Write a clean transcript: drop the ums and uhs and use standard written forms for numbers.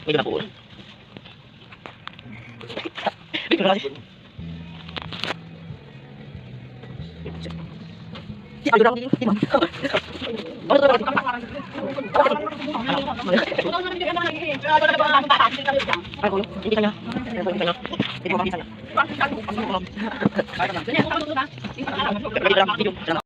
Medyo na po. Dito na kasi. Ayo lang din. Ako, hindi kanya. Hindi kanya.